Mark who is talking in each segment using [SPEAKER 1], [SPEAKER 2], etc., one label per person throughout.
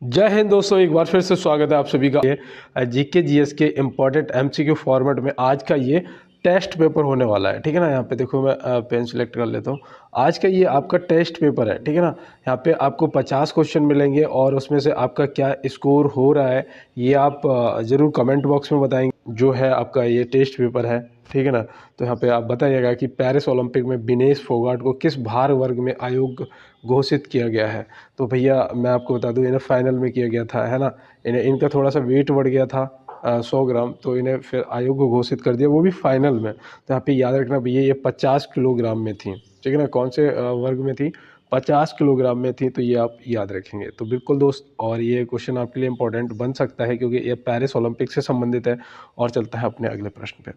[SPEAKER 1] जय हिंद दोस्तों, एक बार फिर से स्वागत है आप सभी का जीके जीएस के इम्पॉर्टेंट एमसीक्यू फॉर्मेट में। आज का ये टेस्ट पेपर होने वाला है, ठीक है ना। यहाँ पे देखो मैं पेन सिलेक्ट कर लेता हूँ। आज का ये आपका टेस्ट पेपर है, ठीक है ना। यहाँ पे आपको 50 क्वेश्चन मिलेंगे और उसमें से आपका क्या स्कोर हो रहा है ये आप ज़रूर कमेंट बॉक्स में बताएंगे। जो है आपका ये टेस्ट पेपर है, ठीक है ना। तो यहाँ पे आप बताइएगा कि पेरिस ओलंपिक में विनेश फोगाट को किस भार वर्ग में आयोग घोषित किया गया है। तो भैया मैं आपको बता दूं, इन्हें फाइनल में किया गया था, है ना। इनका थोड़ा सा वेट बढ़ गया था 100 ग्राम, तो इन्हें फिर आयोग को घोषित कर दिया, वो भी फाइनल में। तो यहाँ पे याद रखना भैया ये 50 किलोग्राम में थी, ठीक है ना। कौन से वर्ग में थी? 50 किलोग्राम में थी, तो ये आप याद रखेंगे। तो बिल्कुल दोस्त, और ये क्वेश्चन आपके लिए इंपॉर्टेंट बन सकता है क्योंकि ये पेरिस ओलंपिक से संबंधित है। और चलता है अपने अगले प्रश्न पे।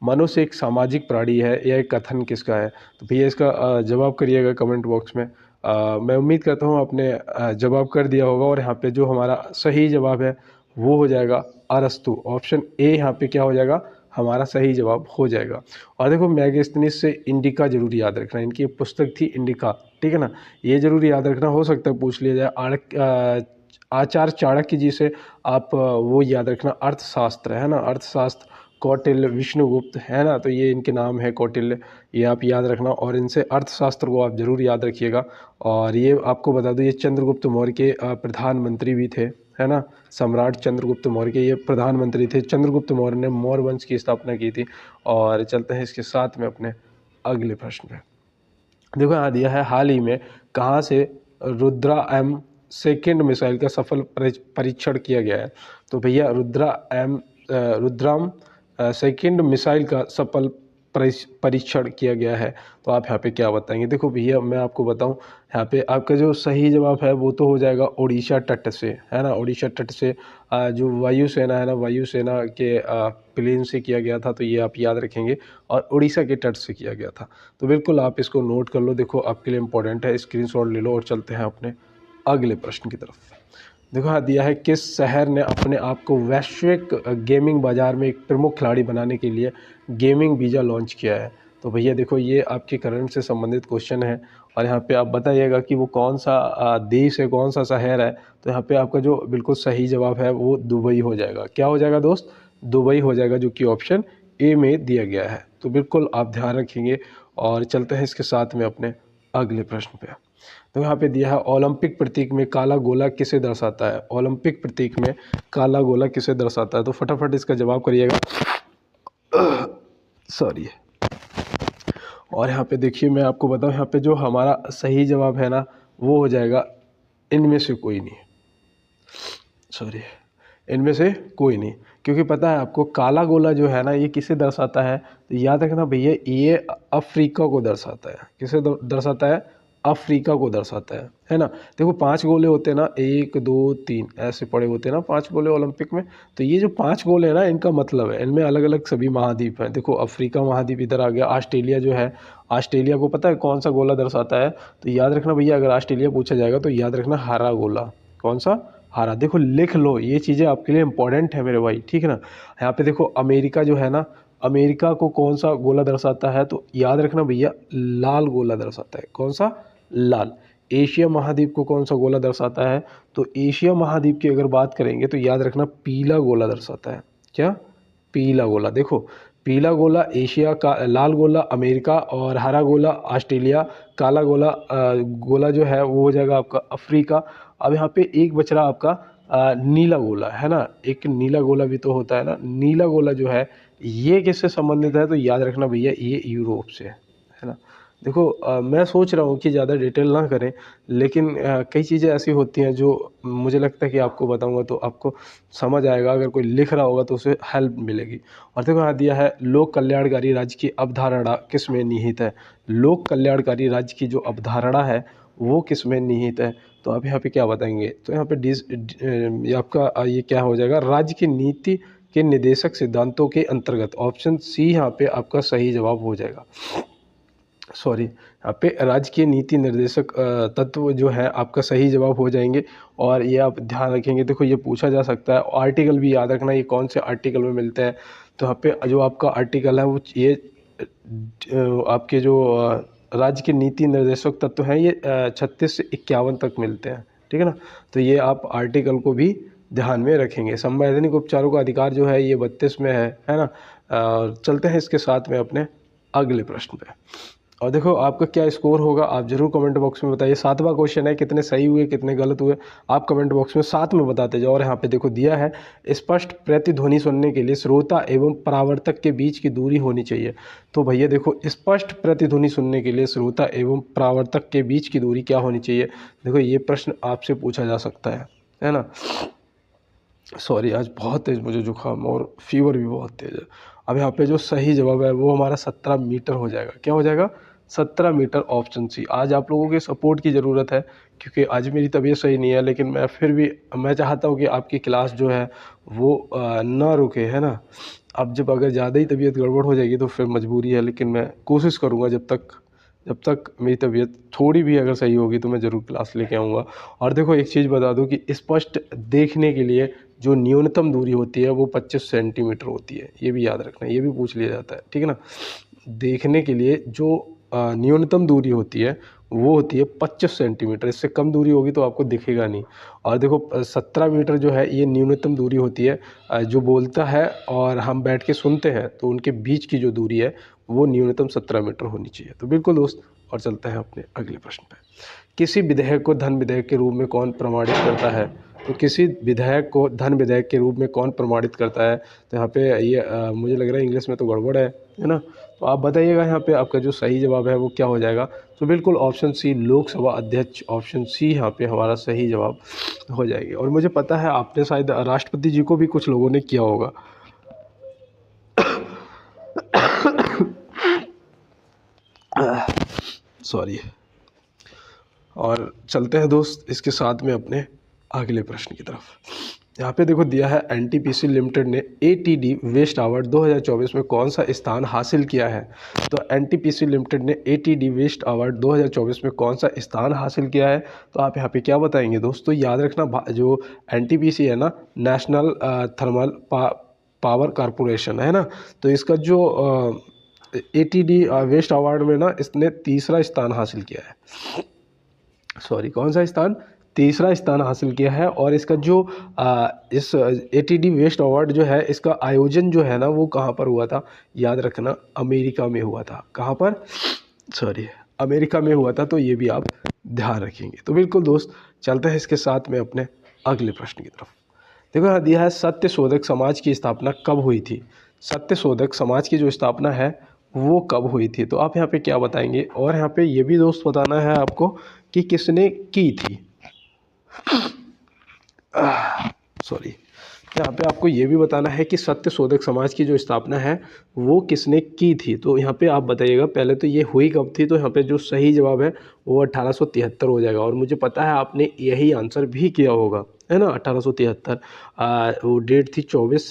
[SPEAKER 1] मनुष्य एक सामाजिक प्राणी है, यह कथन किसका है? तो भैया इसका जवाब करिएगा कमेंट बॉक्स में। मैं उम्मीद करता हूँ आपने जवाब कर दिया होगा। और यहाँ पे जो हमारा सही जवाब है वो हो जाएगा अरस्तु। ऑप्शन ए यहाँ पे क्या हो जाएगा? हमारा सही जवाब हो जाएगा। और देखो मैगस्थनीज से इंडिका जरूर याद रखना, इनकी एक पुस्तक थी इंडिका, ठीक है ना। ये जरूर याद रखना, हो सकता है पूछ लिया जाए। आचार्य चाणक्य जी से आप वो याद रखना, अर्थशास्त्र है ना, अर्थशास्त्र। कौटिल्य, विष्णुगुप्त, है ना। तो ये इनके नाम है, कौटिल्य, ये आप याद रखना। और इनसे अर्थशास्त्र को आप जरूर याद रखिएगा। और ये आपको बता दूं, ये चंद्रगुप्त मौर्य के प्रधानमंत्री भी थे, है ना। सम्राट चंद्रगुप्त मौर्य के ये प्रधानमंत्री थे। चंद्रगुप्त मौर्य ने मौर्य वंश की स्थापना की थी। और चलते हैं इसके साथ में अपने अगले प्रश्न पे। देखो यहाँ दिया है, हाल ही में कहाँ से रुद्रा एम सेकेंड मिसाइल का सफल परीक्षण किया गया है? तो भैया रुद्राम सेकेंड मिसाइल का सफल परीक्षण किया गया है। तो आप यहाँ पे क्या बताएंगे? देखो भैया मैं आपको बताऊं, यहाँ पे आपका जो सही जवाब है वो तो हो जाएगा उड़ीसा तट से, है ना। उड़ीसा तट से जो वायुसेना है ना, वायुसेना के प्लेन से किया गया था, तो ये आप याद रखेंगे। और उड़ीसा के तट से किया गया था। तो बिल्कुल आप इसको नोट कर लो, देखो आपके लिए इंपॉर्टेंट है, स्क्रीनशॉट ले लो। और चलते हैं अपने अगले प्रश्न की तरफ। देखो हाँ दिया है, किस शहर ने अपने आप को वैश्विक गेमिंग बाजार में एक प्रमुख खिलाड़ी बनाने के लिए गेमिंग वीज़ा लॉन्च किया है? तो भैया देखो ये आपके करंट से संबंधित क्वेश्चन है। और यहाँ पे आप बताइएगा कि वो कौन सा देश है, कौन सा शहर है। तो यहाँ पे आपका जो बिल्कुल सही जवाब है वो दुबई हो जाएगा। क्या हो जाएगा दोस्त? दुबई हो जाएगा, जो कि ऑप्शन ए में दिया गया है। तो बिल्कुल आप ध्यान रखेंगे। और चलते हैं इसके साथ में अपने अगले प्रश्न पे। तो यहाँ पे दिया है, ओलंपिक प्रतीक में काला गोला किसे दर्शाता है? ओलंपिक प्रतीक में काला गोला किसे दर्शाता है? तो फटाफट इसका जवाब करिएगा। सॉरी। और यहाँ पे देखिए मैं आपको बताऊँ, यहाँ पे जो हमारा सही जवाब है ना वो हो जाएगा इनमें से कोई नहीं। सॉरी, इनमें से कोई नहीं। क्योंकि पता है आपको, काला गोला जो है ना ये किसे दर्शाता है? तो याद रखना भैया, ये अफ्रीका को दर्शाता है। किसे दर्शाता है? अफ्रीका को दर्शाता है ना। देखो 5 गोले होते हैं ना, 1 2 3 ऐसे पड़े होते हैं ना, 5 गोले ओलंपिक में। तो ये जो 5 गोले हैं ना, इनका मतलब है इनमें अलग अलग सभी महाद्वीप हैं। देखो अफ्रीका महाद्वीप इधर आ गया, ऑस्ट्रेलिया जो है, ऑस्ट्रेलिया को पता है कौन सा गोला दर्शाता है? तो याद रखना भैया, अगर ऑस्ट्रेलिया पूछा जाएगा तो याद रखना हरा गोला। कौन सा? हरा। देखो लिख लो, ये चीज़ें आपके लिए इंपॉर्टेंट है मेरे भाई, ठीक है ना। यहाँ पे देखो अमेरिका जो है ना, अमेरिका को कौन सा गोला दर्शाता है? तो याद रखना भैया, लाल गोला दर्शाता है। कौन सा? लाल। एशिया महाद्वीप को कौन सा गोला दर्शाता है? तो एशिया महाद्वीप की अगर बात करेंगे तो याद रखना पीला गोला दर्शाता है। क्या? पीला गोला। देखो पीला गोला एशिया का, लाल गोला अमेरिका, और हरा गोला ऑस्ट्रेलिया, काला गोला गोला जो है वो हो जाएगा आपका अफ्रीका। अब यहाँ पे एक बच रहा आपका नीला गोला, है ना। एक नीला गोला भी तो होता है ना। नीला गोला जो है ये किससे संबंधित है? तो याद रखना भैया, ये यूरोप से है ना। देखो मैं सोच रहा हूँ कि ज़्यादा डिटेल ना करें, लेकिन कई चीज़ें ऐसी होती हैं जो मुझे लगता है कि आपको बताऊंगा तो आपको समझ आएगा। अगर कोई लिख रहा होगा तो उसे हेल्प मिलेगी। और देखो यहाँ दिया है, लोक कल्याणकारी राज्य की अवधारणा किस में निहित है? लोक कल्याणकारी राज्य की जो अवधारणा है वो किस में निहित है? तो आप यहाँ पे क्या बताएंगे? तो यहाँ पे ये आपका ये क्या हो जाएगा? राज्य की नीति के निदेशक सिद्धांतों के अंतर्गत। ऑप्शन सी यहाँ पे आपका सही जवाब हो जाएगा। सॉरी, यहाँ पे राजकीय नीति निर्देशक तत्व जो है आपका सही जवाब हो जाएंगे। और ये आप ध्यान रखेंगे। देखो ये पूछा जा सकता है, आर्टिकल भी याद रखना, ये कौन से आर्टिकल में मिलते हैं। तो यहाँ पे जो आपका आर्टिकल है वो ये आपके जो राज्य के नीति निर्देशक तत्व हैं, ये 36 से 51 तक मिलते हैं, ठीक है ना। तो ये आप आर्टिकल को भी ध्यान में रखेंगे। संवैधानिक उपचारों का अधिकार जो है ये 32 में है ना। चलते हैं इसके साथ में अपने अगले प्रश्न पे। और देखो आपका क्या स्कोर होगा आप जरूर कमेंट बॉक्स में बताइए। 7वां क्वेश्चन है, कितने सही हुए कितने गलत हुए आप कमेंट बॉक्स में साथ में बताते जाओ। और यहाँ पे देखो दिया है, स्पष्ट प्रतिध्वनि सुनने के लिए श्रोता एवं परावर्तक के बीच की दूरी होनी चाहिए। तो भैया देखो, स्पष्ट प्रतिध्वनि सुनने के लिए श्रोता एवं परावर्तक के बीच की दूरी क्या होनी चाहिए। देखो ये प्रश्न आपसे पूछा जा सकता है ना। सॉरी, आज बहुत तेज़ मुझे जुकाम और फीवर भी बहुत तेज़ है। अब यहाँ पे जो सही जवाब है वो हमारा 17 मीटर हो जाएगा। क्या हो जाएगा? 17 मीटर, ऑप्शन सी। आज आप लोगों के सपोर्ट की ज़रूरत है क्योंकि आज मेरी तबीयत सही नहीं है, लेकिन मैं फिर भी मैं चाहता हूँ कि आपकी क्लास जो है वो ना रुके, है ना। अब जब अगर ज़्यादा ही तबीयत गड़बड़ हो जाएगी तो फिर मजबूरी है, लेकिन मैं कोशिश करूँगा जब तक मेरी तबीयत थोड़ी भी अगर सही होगी तो मैं ज़रूर क्लास लेके आऊँगा। और देखो एक चीज़ बता दूँ कि स्पष्ट देखने के लिए जो न्यूनतम दूरी होती है वो 25 सेंटीमीटर होती है। ये भी याद रखना, ये भी पूछ लिया जाता है, ठीक है ना। देखने के लिए जो न्यूनतम दूरी होती है वो होती है 25 सेंटीमीटर। इससे कम दूरी होगी तो आपको दिखेगा नहीं। और देखो 17 मीटर जो है ये न्यूनतम दूरी होती है। जो बोलता है और हम बैठ के सुनते हैं तो उनके बीच की जो दूरी है वो न्यूनतम 17 मीटर होनी चाहिए। तो बिल्कुल दोस्त, और चलते हैं अपने अगले प्रश्न पे। किसी विधेयक को धन विधेयक के रूप में कौन प्रमाणित करता है। तो किसी विधेयक को धन विधेयक के रूप में कौन प्रमाणित करता है। तो यहाँ पे ये मुझे लग रहा है इंग्लिश में तो गड़बड़ है ना। तो आप बताइएगा यहाँ पे आपका जो सही जवाब है वो क्या हो जाएगा। तो बिल्कुल ऑप्शन सी, लोकसभा अध्यक्ष। ऑप्शन सी यहाँ पे हमारा सही जवाब हो जाएगी। और मुझे पता है आपने शायद राष्ट्रपति जी को भी कुछ लोगों ने किया होगा। सॉरी। और चलते हैं दोस्त इसके साथ में अपने अगले प्रश्न की तरफ। यहाँ पे देखो दिया है, एनटीपीसी लिमिटेड ने एटीडी वेस्ट अवार्ड 2024 में कौन सा स्थान हासिल किया है। तो एनटीपीसी लिमिटेड ने एटीडी वेस्ट अवार्ड 2024 में कौन सा स्थान हासिल किया है। तो आप यहाँ पे क्या बताएंगे दोस्तों। याद रखना, जो एनटीपीसी है ना, नेशनल थर्मल पावर कॉरपोरेशन है ना। तो इसका जो एटीडी वेस्ट अवार्ड में ना इसने तीसरा स्थान हासिल किया है। सॉरी, कौन सा स्थान? तीसरा स्थान हासिल किया है। और इसका जो इस एटीडी वेस्ट अवार्ड जो है इसका आयोजन जो है ना वो कहाँ पर हुआ था। याद रखना, अमेरिका में हुआ था। कहाँ पर? सॉरी, अमेरिका में हुआ था। तो ये भी आप ध्यान रखेंगे। तो बिल्कुल दोस्त, चलते हैं इसके साथ में अपने अगले प्रश्न की तरफ। देखो यहाँ दिया है, सत्य शोधक समाज की स्थापना कब हुई थी। सत्य शोधक समाज की जो स्थापना है वो कब हुई थी। तो आप यहाँ पे क्या बताएंगे। और यहाँ पे ये भी दोस्त बताना है आपको कि किसने की थी। सॉरी, यहाँ पे आपको ये भी बताना है कि सत्य शोधक समाज की जो स्थापना है वो किसने की थी। तो यहाँ पे आप बताइएगा पहले तो ये हुई कब थी। तो यहाँ पे जो सही जवाब है वो 1873 हो जाएगा। और मुझे पता है आपने यही आंसर भी किया होगा, है ना। 1873 वो डेट थी 24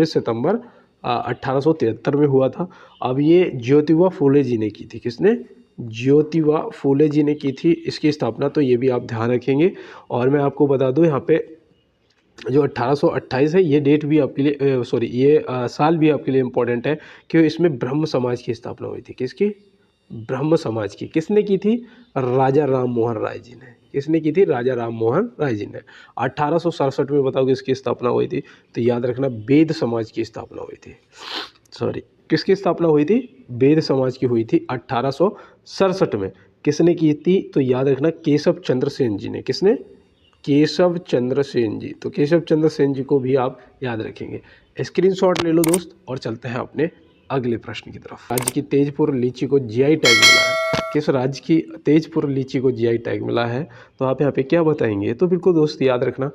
[SPEAKER 1] सितंबर 1873 में हुआ था। अब ये ज्योतिबा फूले जी ने की थी। किसने? ज्योतिबा फूले जी ने की थी इसकी स्थापना। तो ये भी आप ध्यान रखेंगे। और मैं आपको बता दूं यहाँ पे जो 1828 है ये डेट भी आपके लिए सॉरी ये साल भी आपके लिए इम्पोर्टेंट है कि इसमें ब्रह्म समाज की स्थापना हुई थी। किसकी? ब्रह्म समाज की। किसने की थी? राजा राम मोहन राय जी ने। किसने की थी? राजा राम मोहन राय जी ने। 1867 में बताओ किसकी स्थापना हुई थी। तो याद रखना, वेद समाज की स्थापना हुई थी। सॉरी, किसकी स्थापना हुई थी? वेद समाज की हुई थी 1867 में। किसने की थी? तो याद रखना, केशव चंद्र सेन जी ने। किसने? केशव चंद्र सेन जी। तो केशव चंद्र सेन जी को भी आप याद रखेंगे। स्क्रीनशॉट ले लो दोस्त। और चलते हैं अपने अगले प्रश्न की तरफ। राज्य की तेजपुर लीची को जीआई टैग मिला है। किस राज्य की तेजपुर लीची को जीआई टैग मिला है। तो आप यहाँ पे क्या बताएंगे। तो बिल्कुल दोस्त याद रखना,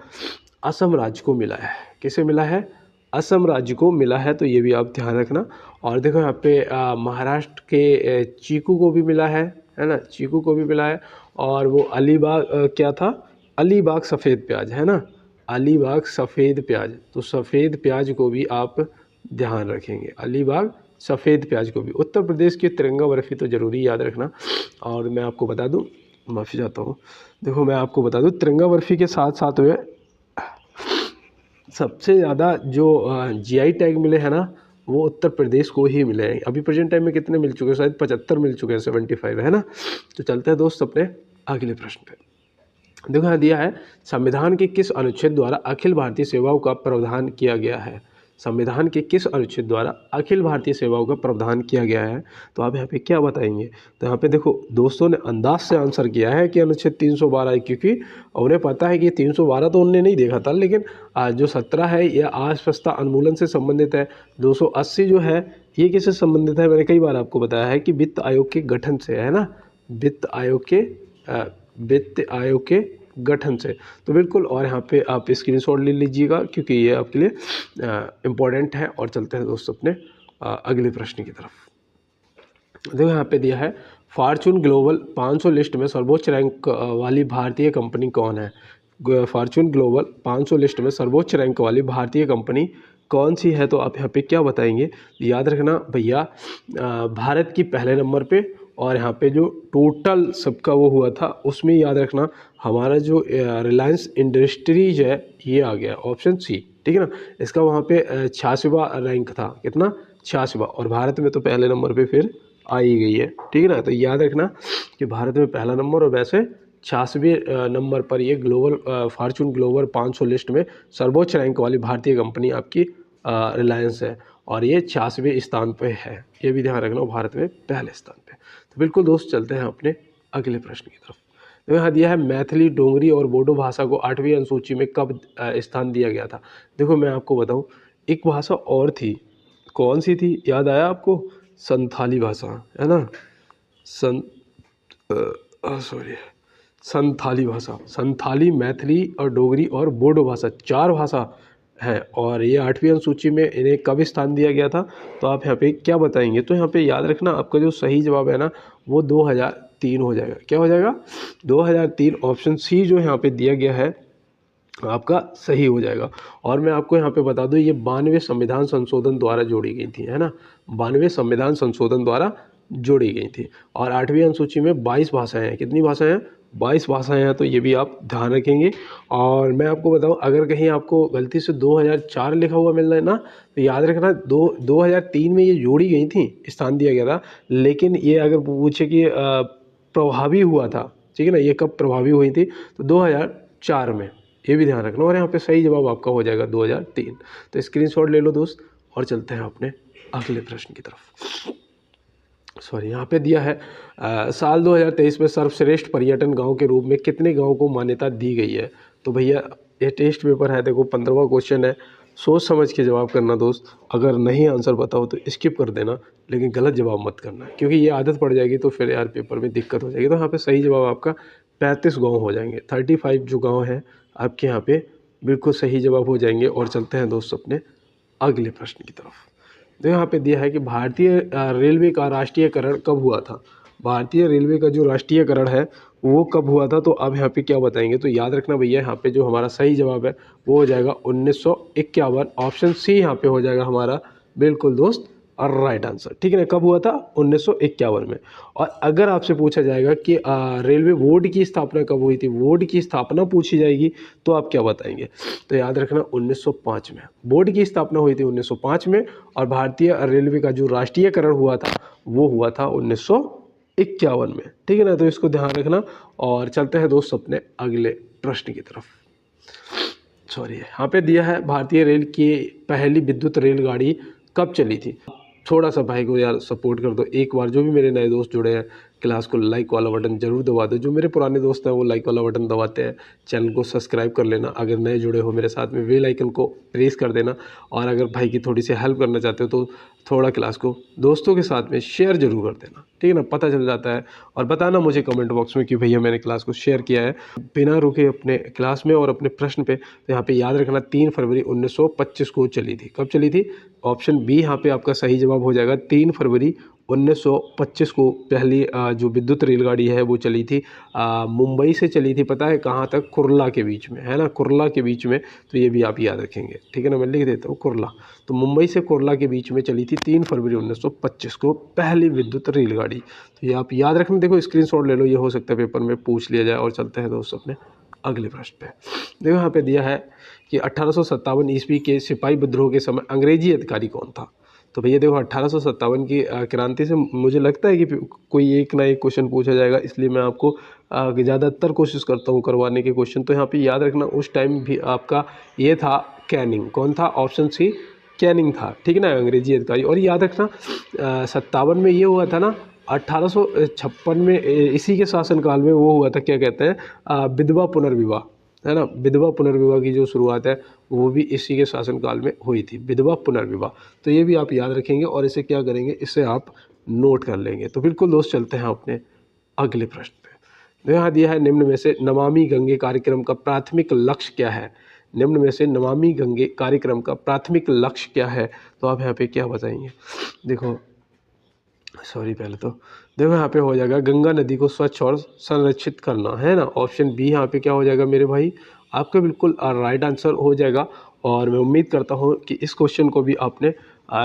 [SPEAKER 1] असम राज्य को मिला है। किसे मिला है? असम राज्य को मिला है। तो ये भी आप ध्यान रखना। और देखो यहाँ पे महाराष्ट्र के चीकू को भी मिला है ना। चीकू को भी मिला है। और वो अलीबाग क्या था? अलीबाग सफ़ेद प्याज, है ना। अलीबाग सफ़ेद प्याज। तो सफ़ेद प्याज को भी आप ध्यान रखेंगे। अलीबाग सफ़ेद प्याज को भी। उत्तर प्रदेश की तिरंगा बर्फ़ी तो ज़रूरी याद रखना। और मैं आपको बता दूं, माफ़ी चाहता हूँ, देखो मैं आपको बता दूं तिरंगा बर्फ़ी के साथ साथ हुए सबसे ज़्यादा जो जीआई टैग मिले हैं ना वो उत्तर प्रदेश को ही मिले हैं। अभी प्रेजेंट टाइम में कितने मिल चुके हैं? शायद 75 मिल चुके हैं, 75 है ना। तो चलते हैं दोस्त अपने अगले प्रश्न पे। देखो यहाँ दिया है, संविधान के किस अनुच्छेद द्वारा अखिल भारतीय सेवाओं का प्रावधान किया गया है। संविधान के किस अनुच्छेद द्वारा अखिल भारतीय सेवाओं का प्रावधान किया गया है, तो आप यहाँ पे क्या बताएंगे। तो यहाँ पे देखो दोस्तों ने अंदाज से आंसर किया है कि अनुच्छेद 312 है, क्योंकि उन्हें पता है कि 312 तो उन्होंने नहीं देखा था, लेकिन जो 17 है यह अस्पृश्यता उन्मूलन से संबंधित है। 280 जो है ये किससे संबंधित है, मैंने कई बार आपको बताया है कि वित्त आयोग के गठन से, है ना, वित्त आयोग के गठन से। तो बिल्कुल, और यहाँ पे आप स्क्रीनशॉट ले लीजिएगा क्योंकि ये आपके लिए इम्पोर्टेंट है। और चलते हैं दोस्तों अपने अगले प्रश्न की तरफ। देखो यहाँ पे दिया है, फॉर्च्यून ग्लोबल 500 लिस्ट में सर्वोच्च रैंक वाली भारतीय कंपनी कौन है। फॉर्च्यून ग्लोबल 500 लिस्ट में सर्वोच्च रैंक वाली भारतीय कंपनी कौन सी है, तो आप यहाँ पे क्या बताएंगे। याद रखना भैया, भारत की पहले नंबर पे, और यहाँ पे जो टोटल सबका वो हुआ था उसमें याद रखना हमारा जो रिलायंस इंडस्ट्रीज है ये आ गया, ऑप्शन सी, ठीक है ना। इसका वहाँ पे 86वां रैंक था, कितना, 86वां, और भारत में तो पहले नंबर पे फिर आ ही गई है, ठीक है ना। तो याद रखना कि भारत में पहला नंबर, और वैसे 86वें नंबर पर ये ग्लोबल फॉर्च्यून ग्लोबल 500 लिस्ट में सर्वोच्च रैंक वाली भारतीय कंपनी आपकी रिलायंस है, और ये 86वें स्थान पे है, ये भी ध्यान रखना, भारत में पहले स्थान पे। तो बिल्कुल दोस्त, चलते हैं अपने अगले प्रश्न की तरफ। तो यहाँ दिया है, मैथिली, डोगरी और बोडो भाषा को 8वीं अनुसूची में कब स्थान दिया गया था। देखो मैं आपको बताऊँ, एक भाषा और थी, कौन सी थी, याद आया आपको, संथाली भाषा, है ना, संथाली भाषा, संथाली, मैथिली और डोगरी और बोडो भाषा, 4 भाषा है, और ये 8वीं अनुसूची में इन्हें कब स्थान दिया गया था, तो आप यहाँ पे क्या बताएंगे। तो यहाँ पे याद रखना आपका जो सही जवाब है ना वो 2003 हो जाएगा। क्या हो जाएगा, 2003, ऑप्शन सी जो यहाँ पे दिया गया है आपका सही हो जाएगा। और मैं आपको यहाँ पे बता दूँ, ये 92वें संविधान संशोधन द्वारा जोड़ी गई थी, है ना, 92वें संविधान संशोधन द्वारा जोड़ी गई थी। और 8वीं अनुसूची में 22 भाषाएं हैं, कितनी भाषाएं हैं, 22 भाषाएं हैं, तो ये भी आप ध्यान रखेंगे। और मैं आपको बताऊं, अगर कहीं आपको गलती से 2004 लिखा हुआ मिल रहा है ना, तो याद रखना 2003 में ये जोड़ी गई थी, स्थान दिया गया था, लेकिन ये अगर पूछे कि प्रभावी हुआ था, ठीक है ना, ये कब प्रभावी हुई थी, तो 2004 में, ये भी ध्यान रखना। और यहाँ पे सही जवाब आपका हो जाएगा 2003। तो स्क्रीनशॉट ले लो दोस्त, और चलते हैं अपने अगले प्रश्न की तरफ। सॉरी, यहाँ पे दिया है, साल 2023 में सर्वश्रेष्ठ पर्यटन गांव के रूप में कितने गांव को मान्यता दी गई है। तो भैया ये टेस्ट पेपर है, देखो 15वां क्वेश्चन है, सोच समझ के जवाब करना दोस्त। अगर नहीं आंसर बताओ तो स्किप कर देना, लेकिन गलत जवाब मत करना, क्योंकि ये आदत पड़ जाएगी तो फिर यार पेपर में दिक्कत हो जाएगी। तो यहाँ पे सही जवाब आपका 35 गाँव हो जाएंगे, 35 जो गाँव हैं आपके यहाँ पे बिल्कुल सही जवाब हो जाएंगे। और चलते हैं दोस्त अपने अगले प्रश्न की तरफ। तो यहाँ पे दिया है कि भारतीय रेलवे का राष्ट्रीयकरण कब हुआ था। भारतीय रेलवे का जो राष्ट्रीयकरण है वो कब हुआ था, तो अब यहाँ पे क्या बताएंगे। तो याद रखना भैया, यहाँ पे जो हमारा सही जवाब है वो हो जाएगा 1951, ऑप्शन सी यहाँ पे हो जाएगा हमारा बिल्कुल दोस्त और राइट आंसर, ठीक है ना। कब हुआ था, 1951 में। और अगर आपसे पूछा जाएगा कि रेलवे बोर्ड की स्थापना कब हुई थी, बोर्ड की स्थापना पूछी जाएगी, तो आप क्या बताएंगे। तो याद रखना 1905 में बोर्ड की स्थापना हुई थी, 1905 में। और भारतीय रेलवे का जो राष्ट्रीयकरण हुआ था वो हुआ था 1951 में, ठीक है ना। तो इसको ध्यान रखना। और चलते हैं दोस्त अपने अगले प्रश्न की तरफ। सॉरी, यहाँ पे दिया है, भारतीय रेल की पहली विद्युत रेलगाड़ी कब चली थी। थोड़ा सा भाई को यार सपोर्ट कर दो एक बार, जो भी मेरे नए दोस्त जुड़े हैं क्लास को लाइक वाला बटन जरूर दबा दो। जो मेरे पुराने दोस्त हैं वो लाइक वाला बटन दबाते हैं, चैनल को सब्सक्राइब कर लेना। अगर नए जुड़े हो मेरे साथ में बेल आइकन को प्रेस कर देना। और अगर भाई की थोड़ी सी हेल्प करना चाहते हो तो थोड़ा क्लास को दोस्तों के साथ में शेयर जरूर कर देना, ठीक है ना, पता चल जाता है। और बताना मुझे कमेंट बॉक्स में कि भैया मैंने क्लास को शेयर किया है। बिना रुके अपने क्लास में और अपने प्रश्न पे। तो यहाँ पे याद रखना 3 फरवरी 1925 को चली थी। कब चली थी, ऑप्शन बी यहाँ पे आपका सही जवाब हो जाएगा। 3 फरवरी 1925 को पहली जो विद्युत रेलगाड़ी है वो चली थी, मुंबई से चली थी, पता है कहाँ तक, कुर्ला के बीच में, है ना, कुर्ला के बीच में। तो ये भी आप याद रखेंगे, ठीक है ना, मैं लिख देता हूँ कुर्ला। तो मुंबई से कुर्ला के बीच में चली थी 3 फरवरी 1925 को पहली विद्युत रेलगाड़ी। तो ये आप याद रखना। देखो स्क्रीनशॉट ले लो, ये हो सकता है पेपर में पूछ लिया जाए। और चलते हैं दोस्तों अपने अगले प्रश्न पे। देखो यहाँ पे दिया है कि 1857 ईस्वी के सिपाही विद्रोह के समय अंग्रेजी अधिकारी कौन था। तो भैया देखो 1857 की क्रांति से मुझे लगता है कि कोई एक ना एक क्वेश्चन पूछा जाएगा, इसलिए मैं आपको ज़्यादातर कोशिश करता हूँ करवाने के क्वेश्चन। तो यहाँ पे याद रखना उस टाइम भी आपका ये था कैनिंग। कौन था? ऑप्शन सी कैनिंग था, ठीक है ना, अंग्रेजी अधिकारी। और याद रखना 57 में ये हुआ था ना, 1856 में इसी के शासनकाल में वो हुआ था, क्या कहते हैं, विधवा पुनर्विवाह, है ना। विधवा पुनर्विवाह की जो शुरुआत है वो भी इसी के शासनकाल में हुई थी, विधवा पुनर्विवाह। तो ये भी आप याद रखेंगे और इसे क्या करेंगे, इसे आप नोट कर लेंगे। तो बिल्कुल दोस्त चलते हैं अपने अगले प्रश्न पे। तो यहाँ दिया है निम्न में से नमामि गंगे कार्यक्रम का प्राथमिक लक्ष्य क्या है। निम्न में से नमामि गंगे कार्यक्रम का प्राथमिक लक्ष्य क्या है, तो आप यहाँ पे क्या बताएंगे। देखो सॉरी, पहले तो देखो यहाँ पे हो जाएगा गंगा नदी को स्वच्छ और संरक्षित करना, है ना। ऑप्शन बी यहाँ पे क्या हो जाएगा मेरे भाई, आपका बिल्कुल राइट आंसर हो जाएगा। और मैं उम्मीद करता हूँ कि इस क्वेश्चन को भी आपने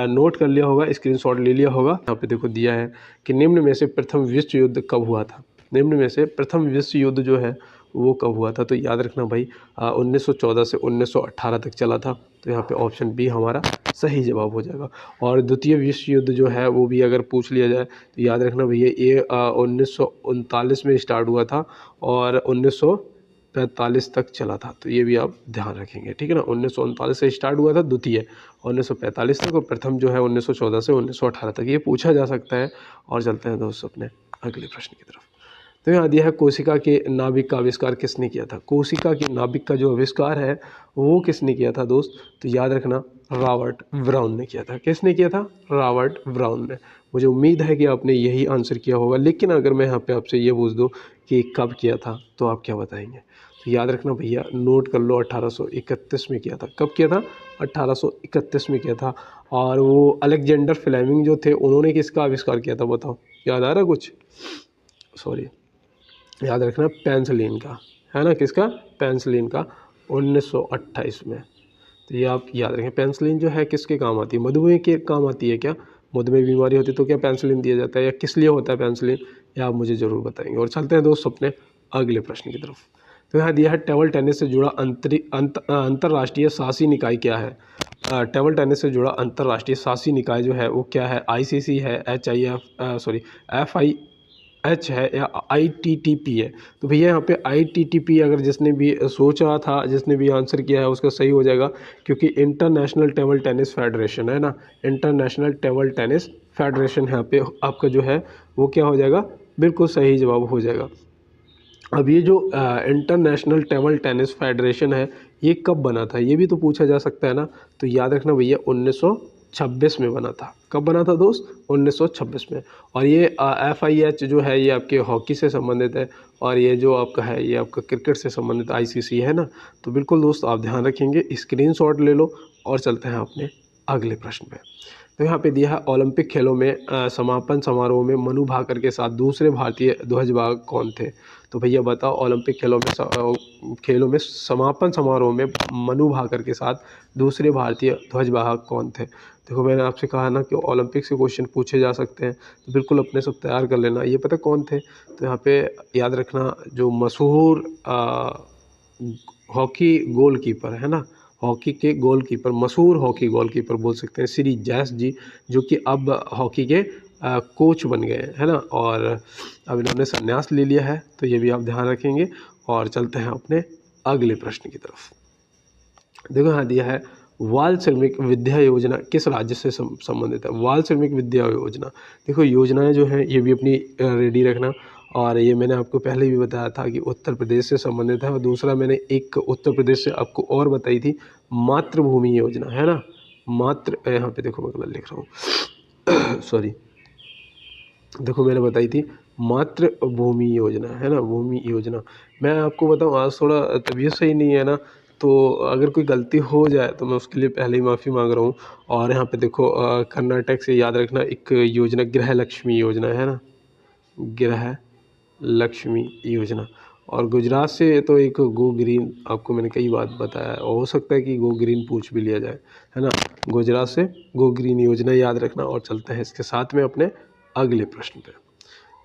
[SPEAKER 1] नोट कर लिया होगा, स्क्रीनशॉट ले लिया होगा। यहाँ पे देखो दिया है कि निम्न में से प्रथम विश्व युद्ध कब हुआ था। निम्न में से प्रथम विश्व युद्ध जो है वो कब हुआ था, तो याद रखना भाई 1914 से 1918 तक चला था। तो यहाँ पे ऑप्शन बी हमारा सही जवाब हो जाएगा। और द्वितीय विश्व युद्ध जो है वो भी अगर पूछ लिया जाए तो याद रखना भैया ये 1939 में स्टार्ट हुआ था और 1945 तक चला था। तो ये भी आप ध्यान रखेंगे, ठीक है ना। 1939 से स्टार्ट हुआ था द्वितीय, 1945 तक, और प्रथम जो है 1914 से 1918 तक। ये पूछा जा सकता है। और चलते हैं दोस्त अपने अगले प्रश्न की तरफ। तो यहाँ दिया है कोशिका के नाभिक का आविष्कार किसने किया था। कोशिका के नाभिक का जो आविष्कार है वो किसने किया था दोस्त, तो याद रखना रॉबर्ट ब्राउन ने किया था। किसने किया था? रॉबर्ट ब्राउन ने। मुझे उम्मीद है कि आपने यही आंसर किया होगा, लेकिन अगर मैं यहाँ पे आपसे ये पूछ दूँ कि कब किया था तो आप क्या बताएंगे। तो याद रखना भैया, नोट कर लो, 1831 में किया था। कब किया था? 1831 में किया था। और वो अलेक्जेंडर फ्लेमिंग जो थे उन्होंने किसका आविष्कार किया था, बताओ, याद आ रहा कुछ? सॉरी, याद रखना पेंसिलिन का, है ना। किसका? पेंसिलिन का, 1928 में। तो ये आप याद रखें। पेंसिलिन जो है किसके काम आती है? मधुमेह के काम आती है क्या? मधुमेह बीमारी होती है तो क्या पेंसिलिन दिया जाता है, या किस लिए होता है पेंसिलिन, या आप मुझे ज़रूर बताएंगे। और चलते हैं दोस्त अपने अगले प्रश्न की तरफ। तो यहाँ दिया है टेबल टेनिस से जुड़ा अंतर्राष्ट्रीय शासी निकाय क्या है। टेबल टेनिस से जुड़ा अंतर्राष्ट्रीय शासी निकाय जो है वो क्या है? ICC है, FIH है, या ITTP है। तो भैया यहाँ पे ITTP अगर जिसने भी सोचा था, जिसने भी आंसर किया है, उसका सही हो जाएगा, क्योंकि इंटरनेशनल टेबल टेनिस फेडरेशन है ना, इंटरनेशनल टेबल टेनिस फेडरेशन यहाँ पे आपका जो है वो क्या हो जाएगा, बिल्कुल सही जवाब हो जाएगा। अब ये जो इंटरनेशनल टेबल टेनिस फेडरेशन है ये कब बना था, ये भी तो पूछा जा सकता है ना। तो याद रखना भैया 1926 में बना था। कब बना था दोस्त? 1926 में। और ये FIH जो है ये आपके हॉकी से संबंधित है, और ये जो आपका है ये आपका क्रिकेट से संबंधित ICC है ना। तो बिल्कुल दोस्त आप ध्यान रखेंगे, स्क्रीनशॉट ले लो। और चलते हैं अपने अगले प्रश्न पे। तो यहाँ पे दिया है ओलंपिक खेलों में समापन समारोह में मनु भाकर के साथ दूसरे भारतीय ध्वजवाहक कौन थे। तो भैया बताओ, ओलंपिक खेलों में समापन समारोह में मनु भाकर के साथ दूसरे भारतीय ध्वजवाहक कौन थे। देखो मैंने आपसे कहा ना कि ओलंपिक से क्वेश्चन पूछे जा सकते हैं, तो बिल्कुल अपने सब तैयार कर लेना। ये पता कौन थे? तो यहाँ पे याद रखना जो मशहूर हॉकी गोलकीपर है ना, हॉकी के गोलकीपर, मशहूर हॉकी गोलकीपर बोल सकते हैं, श्री जैस जी, जो कि अब हॉकी के कोच बन गए है ना, और अब इन्होंने संन्यास ले लिया है। तो ये भी आप ध्यान रखेंगे। और चलते हैं अपने अगले प्रश्न की तरफ। देखो यहाँ दिया है बाल श्रमिक विद्या योजना किस राज्य से संबंधित है। बाल श्रमिक विद्या योजना, देखो योजनाएं जो हैं ये भी अपनी रेडी रखना। और ये मैंने आपको पहले भी बताया था कि उत्तर प्रदेश से संबंधित है। और दूसरा मैंने एक उत्तर प्रदेश से आपको और बताई थी, मातृभूमि योजना, है ना। यहाँ पे देखो मैं गलत लिख रहा हूँ सॉरी, देखो मैंने बताई थी मातृभूमि योजना, है ना, भूमि योजना। मैं आपको बताऊँ आज थोड़ा तबीयत सही नहीं है ना, तो अगर कोई गलती हो जाए तो मैं उसके लिए पहले ही माफ़ी मांग रहा हूँ। और यहाँ पे देखो कर्नाटक से याद रखना एक योजना गृह लक्ष्मी योजना है ना, गृह लक्ष्मी योजना। और गुजरात से तो एक गो ग्रीन, आपको मैंने कई बार बताया, और हो सकता है कि गो ग्रीन पूछ भी लिया जाए, है ना। गुजरात से गो ग्रीन योजना याद रखना। और चलते हैं इसके साथ में अपने अगले प्रश्न पे।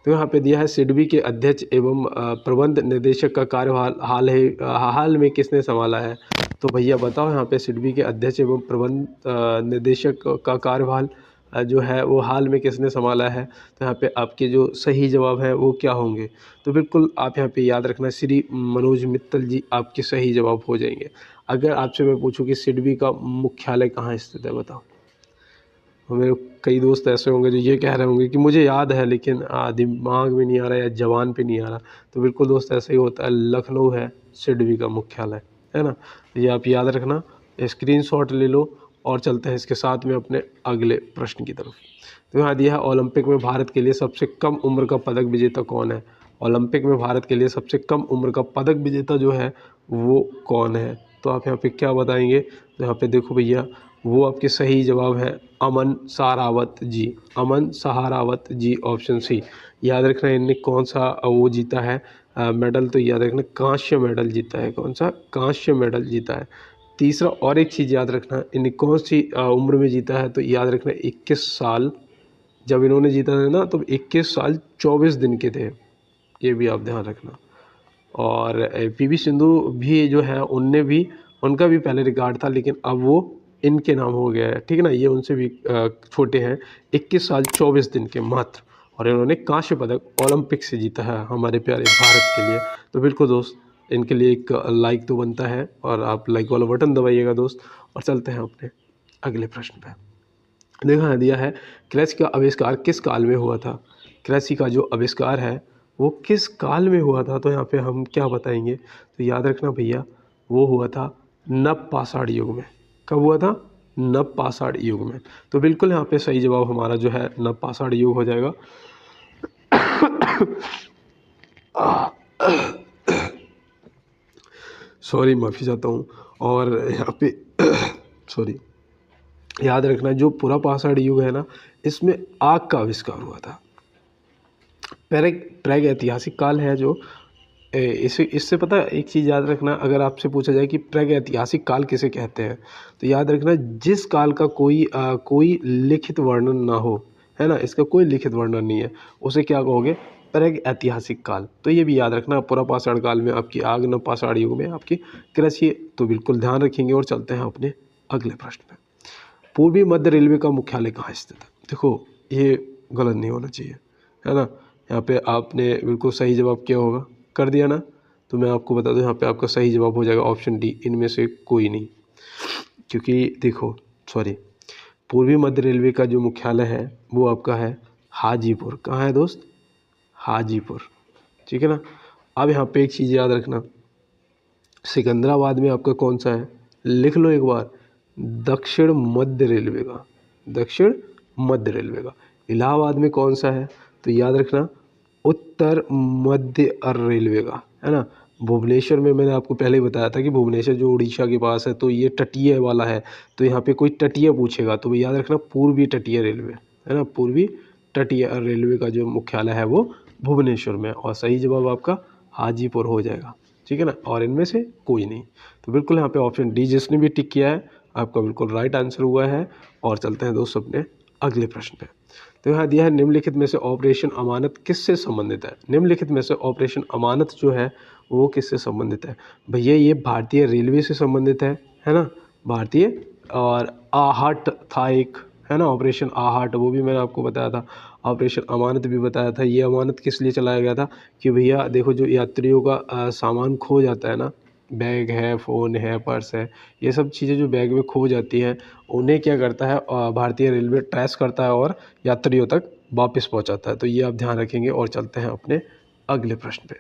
[SPEAKER 1] तो यहाँ पे दिया है सिडबी के अध्यक्ष एवं प्रबंध निदेशक का कार्यभार हाल में किसने संभाला है। तो भैया बताओ, यहाँ पे सिडबी के अध्यक्ष एवं प्रबंध निदेशक का कार्यभार जो है वो हाल में किसने संभाला है, तो यहाँ पे आपके जो सही जवाब है वो क्या होंगे। तो बिल्कुल आप यहाँ पे याद रखना श्री मनोज मित्तल जी आपके सही जवाब हो जाएंगे। अगर आपसे मैं पूछूं कि सिडबी का मुख्यालय कहाँ स्थित है, बताओ। तो मेरे कई दोस्त ऐसे होंगे जो ये कह रहे होंगे कि मुझे याद है लेकिन दिमाग में नहीं आ रहा या जवान पे नहीं आ रहा। तो बिल्कुल दोस्त ऐसे ही होता है, लखनऊ है सिडबी का मुख्यालय, है ना। तो ये आप याद रखना, स्क्रीनशॉट ले लो और चलते हैं इसके साथ में अपने अगले प्रश्न की तरफ। तो यहाँ दिया है ओलंपिक में भारत के लिए सबसे कम उम्र का पदक विजेता कौन है। ओलंपिक में भारत के लिए सबसे कम उम्र का पदक विजेता जो है वो कौन है। तो आप यहाँ पे क्या बताएंगे, तो यहाँ पे देखो भैया, वो आपके सही जवाब है अमन सहारावत जी। अमन सहारावत जी, ऑप्शन सी। याद रखना इनने कौन सा वो जीता है मेडल, तो याद रखना कांस्य मेडल जीता है। कौन सा, कांस्य मेडल जीता है। तीसरा और एक चीज़ याद रखना, इन्हें कौन सी उम्र में जीता है, तो याद रखना 21 साल। जब इन्होंने जीता था ना तो 21 साल 24 दिन के थे, ये भी आप ध्यान रखना। और पीवी सिंधु भी जो है उनने भी, उनका भी पहले रिकॉर्ड था लेकिन अब वो इनके नाम हो गया है, ठीक है ना। ये उनसे भी छोटे हैं, 21 साल 24 दिन के मात्र, और इन्होंने कांस्य पदक ओलंपिक से जीता है हमारे प्यारे भारत के लिए। तो बिल्कुल दोस्त, इनके लिए एक लाइक तो बनता है और आप लाइक वाला बटन दबाइएगा दोस्त। और चलते हैं अपने अगले प्रश्न पे। देखा दिया है कृषि का आविष्कार किस काल में हुआ था। कृषि का जो आविष्कार है वो किस काल में हुआ था, तो यहाँ पे हम क्या बताएंगे, तो याद रखना भैया वो हुआ था नव पाषाण युग में। कब हुआ था, नव पाषाण युग में। तो बिल्कुल यहाँ पे सही जवाब हमारा जो है नव पाषाण युग हो जाएगा। सॉरी, माफ़ी चाहता हूँ। और यहाँ पे सॉरी, याद रखना जो पूरा पाषाण युग है ना, इसमें आग का आविष्कार हुआ था। प्राग ऐतिहासिक काल है जो इससे पता है एक चीज़ याद रखना, अगर आपसे पूछा जाए कि प्राग ऐतिहासिक काल किसे कहते हैं, तो याद रखना जिस काल का कोई लिखित वर्णन ना हो, है ना, इसका कोई लिखित वर्णन नहीं है, उसे क्या कहोगे, प्राग ऐतिहासिक काल। तो ये भी याद रखना, पूरा पाषाण काल में आपकी आग, न पाषाण युग में आपकी कृषि। तो बिल्कुल ध्यान रखेंगे और चलते हैं अपने अगले प्रश्न में। पूर्वी मध्य रेलवे का मुख्यालय कहाँ स्थित है। देखो ये गलत नहीं होना चाहिए, है ना। यहाँ पे आपने बिल्कुल सही जवाब क्या होगा, कर दिया ना। तो मैं आपको बता दूं यहाँ पे आपका सही जवाब हो जाएगा ऑप्शन डी, इनमें से कोई नहीं। क्योंकि देखो सॉरी, पूर्वी मध्य रेलवे का जो मुख्यालय है वो आपका है हाजीपुर। कहाँ है दोस्त, हाजीपुर, ठीक है ना। अब यहाँ पे एक चीज़ याद रखना, सिकंदराबाद में आपका कौन सा है, लिख लो एक बार, दक्षिण मध्य रेलवे का, दक्षिण मध्य रेलवे का। इलाहाबाद में कौन सा है, तो याद रखना उत्तर मध्य रेलवे का, है ना। भुवनेश्वर में मैंने आपको पहले ही बताया था कि भुवनेश्वर जो उड़ीसा के पास है, तो ये तटीय वाला है। तो यहाँ पे कोई तटीय पूछेगा तो याद रखना पूर्वी तटीय रेलवे, है ना। पूर्वी तटीय रेलवे का जो मुख्यालय है वो भुवनेश्वर में, और सही जवाब आपका हाजीपुर हो जाएगा, ठीक है ना। और इनमें से कोई नहीं। तो बिल्कुल यहाँ पे ऑप्शन डी जिसने भी टिक किया है आपका बिल्कुल राइट आंसर हुआ है। और चलते हैं दोस्तों अपने अगले प्रश्न पे। तो यहाँ दिया है निम्नलिखित में से ऑपरेशन अमानत किससे संबंधित है। निम्नलिखित में से ऑपरेशन अमानत जो है वो किससे संबंधित है। भैया ये भारतीय रेलवे से संबंधित है ना, भारतीय। और आहट था एक, है ना, ऑपरेशन आहट, वो भी मैंने आपको बताया था। ऑपरेशन अमानत भी बताया था। ये अमानत किस लिए चलाया गया था कि भैया देखो जो यात्रियों का सामान खो जाता है ना, बैग है, फ़ोन है, पर्स है, ये सब चीज़ें जो बैग में खो जाती हैं उन्हें क्या करता है भारतीय रेलवे ट्रेस करता है और यात्रियों तक वापस पहुंचाता है। तो ये आप ध्यान रखेंगे। और चलते हैं अपने अगले प्रश्न पे।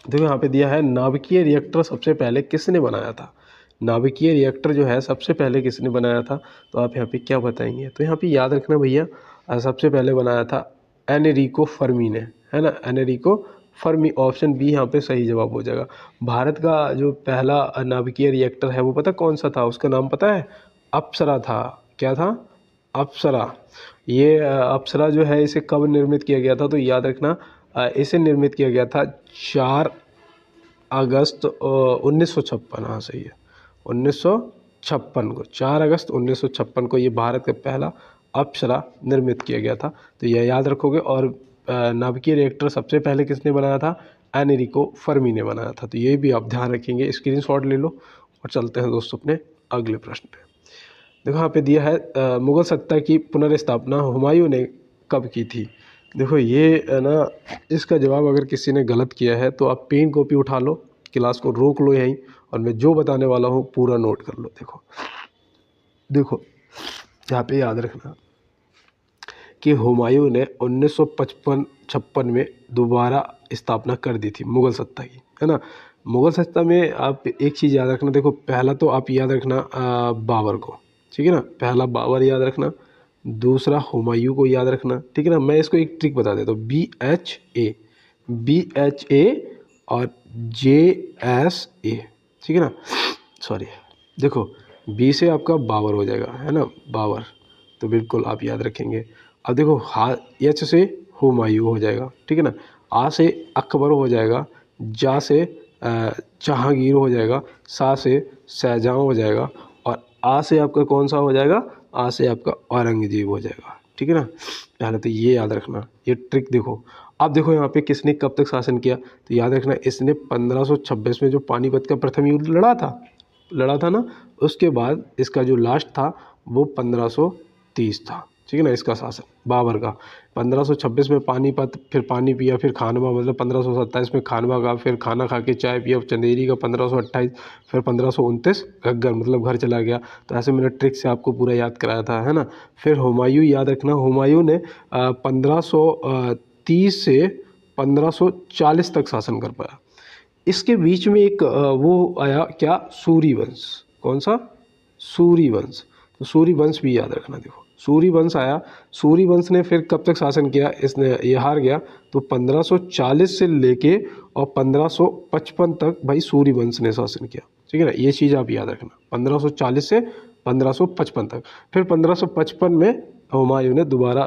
[SPEAKER 1] देखो यहाँ पे दिया है नाभिकीय रिएक्टर सबसे पहले किसने बनाया था। नाभिकीय रिएक्टर जो है सबसे पहले किसने बनाया था, तो आप यहाँ पे क्या बताएंगे। तो यहाँ पे याद रखना भैया सबसे पहले बनाया था एनरिको फर्मी ने, है ना, एनरिको फर्मी। ऑप्शन बी यहाँ पे सही जवाब हो जाएगा। भारत का जो पहला नाभिकीय रिएक्टर है वो पता कौन सा था, उसका नाम पता है, अप्सरा था। क्या था, अप्सरा। ये अप्सरा जो है इसे कब निर्मित किया गया था, तो याद रखना इसे निर्मित किया गया था 4 अगस्त 1956। हाँ सही है, 1956 को, 4 अगस्त 1956 को ये भारत का पहला अप्सरा निर्मित किया गया था। तो यह याद रखोगे। और नाभिकीय रिएक्टर सबसे पहले किसने बनाया था, एनरिको फर्मी ने बनाया था। तो ये भी आप ध्यान रखेंगे, स्क्रीनशॉट ले लो। और चलते हैं दोस्तों अपने अगले प्रश्न पे। देखो यहाँ पे दिया है मुगल सत्ता की पुनर्स्थापना हुमायूं ने कब की थी। देखो ये ना, इसका जवाब अगर किसी ने गलत किया है तो आप पेन कॉपी उठा लो, क्लास को रोक लो यहीं, और मैं जो बताने वाला हूँ पूरा नोट कर लो। देखो देखो यहाँ पे याद रखना कि हुमायूं ने 1956 में दोबारा स्थापना कर दी थी मुगल सत्ता की, है ना। मुगल सत्ता में आप एक चीज़ याद रखना, देखो पहला तो आप याद रखना बाबर को, ठीक है ना, पहला बाबर याद रखना, दूसरा हुमायूं को याद रखना, ठीक है ना। मैं इसको एक ट्रिक बता देता हूँ, BHA और JSA, ठीक है ना, सॉरी। देखो बी से आपका बाबर हो जाएगा, है ना, बाबर, तो बिल्कुल आप याद रखेंगे। अब देखो एच से हुमायूं हो जाएगा, ठीक है ना, आ से अकबर हो जाएगा, जा से जहांगीर हो जाएगा, सा से शाहजहां हो जाएगा, और आ से आपका कौन सा हो जाएगा, आ से आपका औरंगजेब हो जाएगा, ठीक है ना। पहले तो ये याद रखना, ये ट्रिक देखो। अब देखो यहाँ पे किसने कब तक शासन किया, तो याद रखना इसने 1526 में जो पानीपत का प्रथम युद्ध लड़ा था ना, उसके बाद इसका जो लास्ट था वो 1530 था, ठीक है ना, इसका शासन बाबर का। 1526 में पानीपत, फिर पानी पिया, फिर खानवा, मतलब 1527 में खानवा का, फिर खाना खा के चाय पिया चंदेरी का 1528, फिर 1529 घग्गर मतलब घर चला गया। तो ऐसे मैंने ट्रिक से आपको पूरा याद कराया था, है ना। फिर हुमायूं याद रखना, हुमायूं ने 1530 से 1540 तक शासन कर पाया। इसके बीच में एक वो आया क्या, सूरी वंश, कौन सा, सूरी वंश। तो सूरी वंश भी याद रखना, देखो सूरी वंश आया, सूरी वंश ने फिर कब तक शासन किया, इसने ये हार गया, तो 1540 से लेके और 1555 तक भाई सूरी वंश ने शासन किया, ठीक है ना। ये चीज़ आप याद रखना, 1540 से 1555 तक। फिर 1555 में हुमायूं ने दोबारा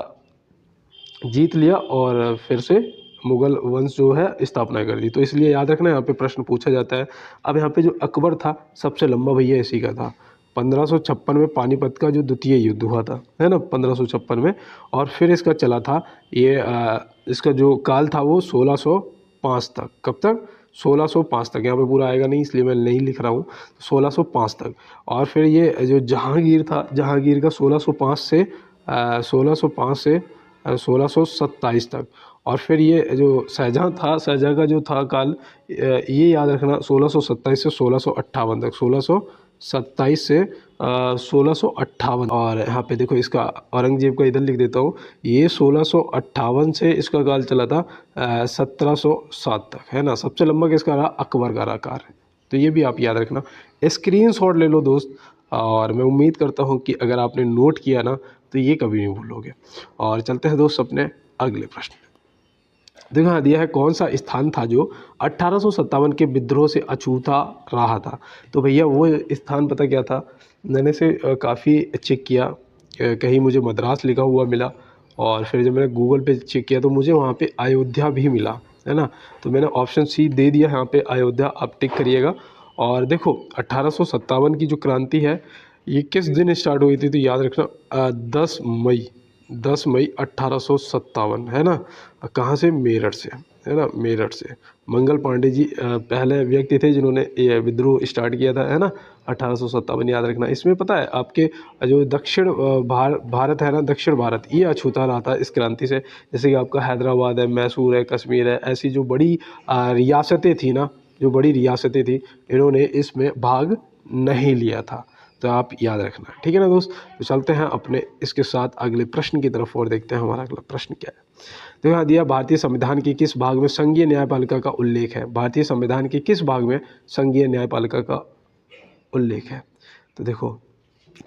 [SPEAKER 1] जीत लिया और फिर से मुगल वंश जो है स्थापना कर दी। तो इसलिए याद रखना, यहाँ पे प्रश्न पूछा जाता है। अब यहाँ पे जो अकबर था सबसे लंबा भैया इसी का था। 1556 में पानीपत का जो द्वितीय युद्ध हुआ था, है ना, 1556 में, और फिर इसका चला था ये इसका जो काल था वो 1605 तक। कब तक, 1605 तक। यहाँ पे पूरा आएगा नहीं इसलिए मैं नहीं लिख रहा हूँ, 1605 तक। और फिर ये जो जहांगीर था, जहांगीर का 1605 से 1627 तक। और फिर ये जो शाहजहां था, शाहजहां का जो था काल, ये याद रखना 1627 से 1658 तक, 1627 से 1658। और यहाँ पे देखो इसका औरंगजेब का इधर लिख देता हूँ, ये 1658 से इसका काल चला था 1707 तक, है ना। सबसे लंबा किसका रहा, अकबर का रहा कार्य। तो ये भी आप याद रखना, स्क्रीनशॉट ले लो दोस्त। और मैं उम्मीद करता हूँ कि अगर आपने नोट किया ना तो ये कभी नहीं भूलोगे। और चलते हैं दोस्त अपने अगले प्रश्न में। देखो यहाँ दिया है, कौन सा स्थान था जो 1857 के विद्रोह से अछूता रहा था। तो भैया वो स्थान पता क्या था, मैंने से काफ़ी चेक किया, कहीं मुझे मद्रास लिखा हुआ मिला, और फिर जब मैंने गूगल पे चेक किया तो मुझे वहाँ पे अयोध्या भी मिला, है ना। तो मैंने ऑप्शन सी दे दिया यहाँ पे, अयोध्या, आप टिक करिएगा। और देखो 1857 की जो क्रांति है ये किस दिन स्टार्ट हुई थी, तो याद रखना 10 मई 1857, है ना। कहाँ से, मेरठ से, है ना, मेरठ से। मंगल पांडे जी पहले व्यक्ति थे जिन्होंने ये विद्रोह स्टार्ट किया था, है ना, 1857, याद रखना। इसमें पता है आपके जो दक्षिण भारत है ना, दक्षिण भारत ये अछूता रहा था इस क्रांति से। जैसे कि आपका हैदराबाद है, मैसूर है, कश्मीर है, ऐसी जो बड़ी रियासतें थी ना, जो बड़ी रियासतें थी, इन्होंने इसमें भाग नहीं लिया था। तो आप याद रखना, ठीक है ना दोस्त। तो चलते हैं अपने इसके साथ अगले प्रश्न की तरफ और देखते हैं हमारा अगला प्रश्न क्या है। तो यहाँ दिया, भारतीय संविधान के किस भाग में संघीय न्यायपालिका का उल्लेख है। भारतीय संविधान के किस भाग में संघीय न्यायपालिका का उल्लेख है। तो देखो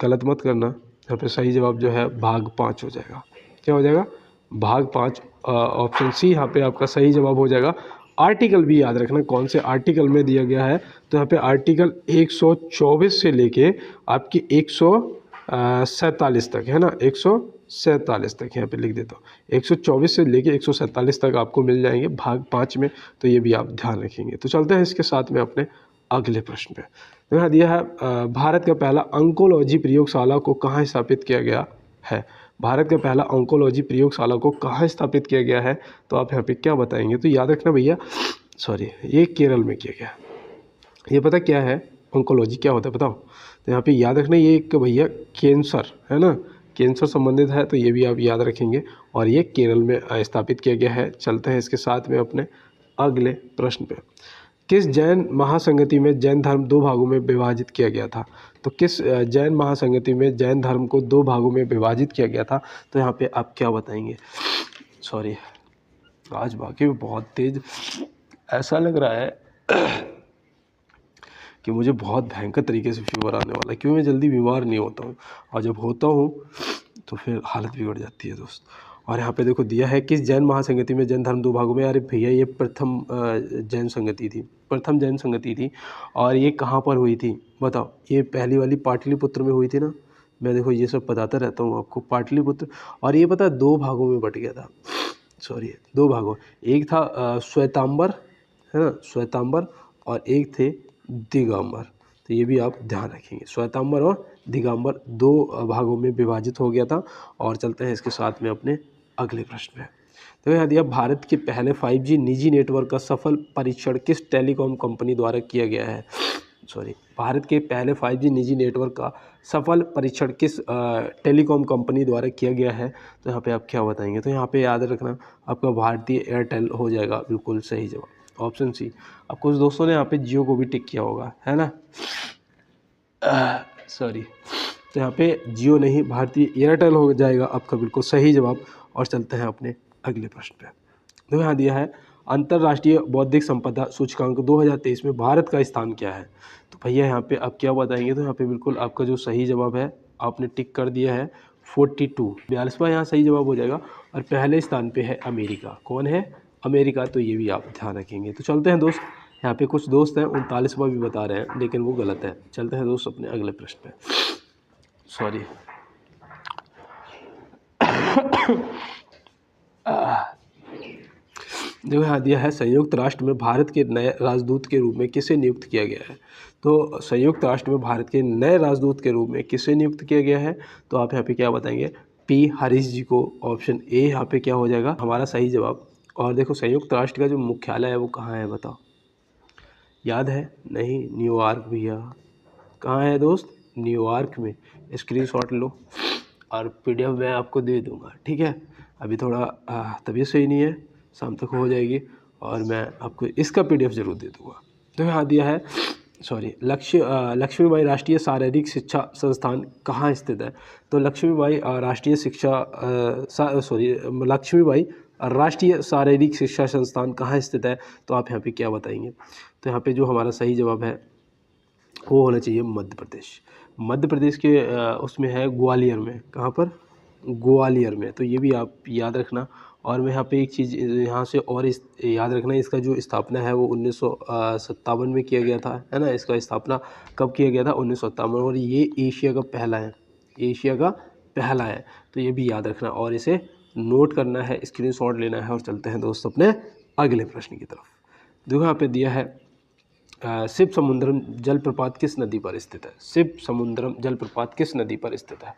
[SPEAKER 1] गलत मत करना, यहाँ पे सही जवाब जो है भाग 5 हो जाएगा। क्या हो जाएगा, भाग 5। ऑप्शन सी यहाँ पे आपका सही जवाब हो जाएगा। आर्टिकल भी याद रखना कौन से आर्टिकल में दिया गया है, तो यहाँ पे आर्टिकल 124 से लेके आपकी 147 तक, है ना, 147 तक यहाँ पे लिख देता हूँ। 124 से लेके 147 तक आपको मिल जाएंगे भाग 5 में, तो ये भी आप ध्यान रखेंगे। तो चलते हैं इसके साथ में अपने अगले प्रश्न पे। तो यहाँ दिया है, भारत का पहला ऑन्कोलॉजी प्रयोगशाला को कहाँ स्थापित किया गया है। भारत का पहला ऑन्कोलॉजी प्रयोगशाला को कहाँ स्थापित किया गया है, तो आप यहाँ पे क्या बताएंगे। तो याद रखना भैया, सॉरी, ये केरल में किया गया। ये पता क्या है, ऑन्कोलॉजी क्या होता है बताओ। तो यहाँ पे याद रखना ये एक भैया कैंसर है ना, कैंसर संबंधित है, तो ये भी आप याद रखेंगे। और ये केरल में स्थापित किया गया है। चलते हैं इसके साथ में अपने अगले प्रश्न पे। किस जैन महासंगति में जैन धर्म दो भागों में विभाजित किया गया था? तो किस जैन महासंगति में जैन धर्म को दो भागों में विभाजित किया गया था? तो यहाँ पे आप क्या बताएंगे? सॉरी, आज बाकी में बहुत तेज ऐसा लग रहा है कि मुझे बहुत भयंकर तरीके से फीवर आने वाला है, क्योंकि मैं जल्दी बीमार नहीं होता हूँ, और जब होता हूँ तो फिर हालत बिगड़ जाती है दोस्त। और यहाँ पे देखो दिया है, किस जैन महासंगति में जैन धर्म दो भागों में। अरे भैया ये प्रथम जैन संगति थी, प्रथम जैन संगति थी। और ये कहाँ पर हुई थी बताओ? ये पहली वाली पाटलिपुत्र में हुई थी ना। मैं देखो ये सब बताता रहता हूँ आपको, पाटलिपुत्र। और ये पता है दो भागों में बट गया था, सॉरी दो भागों, एक था श्वेतांबर है ना, श्वेतांबर, और एक थे दिगंबर। तो ये भी आप ध्यान रखेंगे, श्वेतांबर और दिगंबर दो भागों में विभाजित हो गया था। और चलते हैं इसके साथ में अपने अगले प्रश्न में। तो यहाँ दिया, भारत के पहले 5G निजी नेटवर्क का सफल परीक्षण किस टेलीकॉम कंपनी द्वारा किया गया है? सॉरी, भारत के पहले 5G निजी नेटवर्क का सफल परीक्षण किस टेलीकॉम कंपनी द्वारा किया गया है? तो यहाँ पे आप क्या बताएंगे? तो यहाँ पे याद रखना आपका भारतीय एयरटेल हो जाएगा बिल्कुल सही जवाब, ऑप्शन सी। अब कुछ दोस्तों ने यहाँ पे जियो को भी टिक किया होगा, है ना, सॉरी। तो यहाँ पे जियो नहीं, भारतीय एयरटेल हो जाएगा आपका बिल्कुल सही जवाब। और चलते हैं अपने अगले प्रश्न पे। तो यहाँ दिया है, अंतर्राष्ट्रीय बौद्धिक संपदा सूचकांक 2023 में भारत का स्थान क्या है? तो भैया यहाँ पे आप क्या बताएंगे? तो यहाँ पे बिल्कुल आपका जो सही जवाब है आपने टिक कर दिया है 42, 42वां यहाँ सही जवाब हो जाएगा। और पहले स्थान पे है अमेरिका। कौन है? अमेरिका। तो ये भी आप ध्यान रखेंगे। तो चलते हैं दोस्त, यहाँ पे कुछ दोस्त हैं 39वां भी बता रहे हैं, लेकिन वो गलत है। चलते हैं दोस्त अपने अगले प्रश्न पे। सॉरी, देखो यहाँ दिया है, संयुक्त राष्ट्र में भारत के नए राजदूत के रूप में किसे नियुक्त किया गया है? तो संयुक्त राष्ट्र में भारत के नए राजदूत के रूप में किसे नियुक्त किया गया है? तो आप यहाँ पे क्या बताएंगे? पी हरीश जी को। ऑप्शन ए यहाँ पे क्या हो जाएगा हमारा सही जवाब। और देखो संयुक्त राष्ट्र का जो मुख्यालय है वो कहाँ है बताओ? याद है? नहीं, न्यूयॉर्क भैया। कहाँ है दोस्त? न्यूयॉर्क में। स्क्रीनशॉट लो और PDF मैं आपको दे दूँगा, ठीक है। अभी थोड़ा तबीयत सही नहीं है, शाम तक हो जाएगी और मैं आपको इसका PDF ज़रूर दे दूँगा। तो यहाँ दिया है, सॉरी, लक्ष्मीबाई राष्ट्रीय शारीरिक शिक्षा संस्थान कहाँ स्थित है? तो लक्ष्मीबाई लक्ष्मीबाई राष्ट्रीय शारीरिक शिक्षा संस्थान कहाँ स्थित है? तो आप यहाँ पे क्या बताएंगे? तो यहाँ पे जो हमारा सही जवाब है वो होना चाहिए मध्य प्रदेश। मध्य प्रदेश के उसमें है ग्वालियर में। कहाँ पर? ग्वालियर में। तो ये भी आप याद रखना। और मैं यहाँ पे एक चीज़ यहाँ से और याद रखना, इसका जो स्थापना है वो 1957 में किया गया था, है ना। इसका स्थापना कब किया गया था? 1957। और ये एशिया का पहला है, एशिया का पहला है। तो ये भी याद रखना और इसे नोट करना है, स्क्रीनशॉट लेना है। और चलते हैं दोस्त अपने अगले प्रश्न की तरफ। देखो यहाँ पे दिया है, शिव समुद्रम जलप्रपात किस नदी पर स्थित है? शिव समुद्रम जलप्रपात किस नदी पर स्थित है?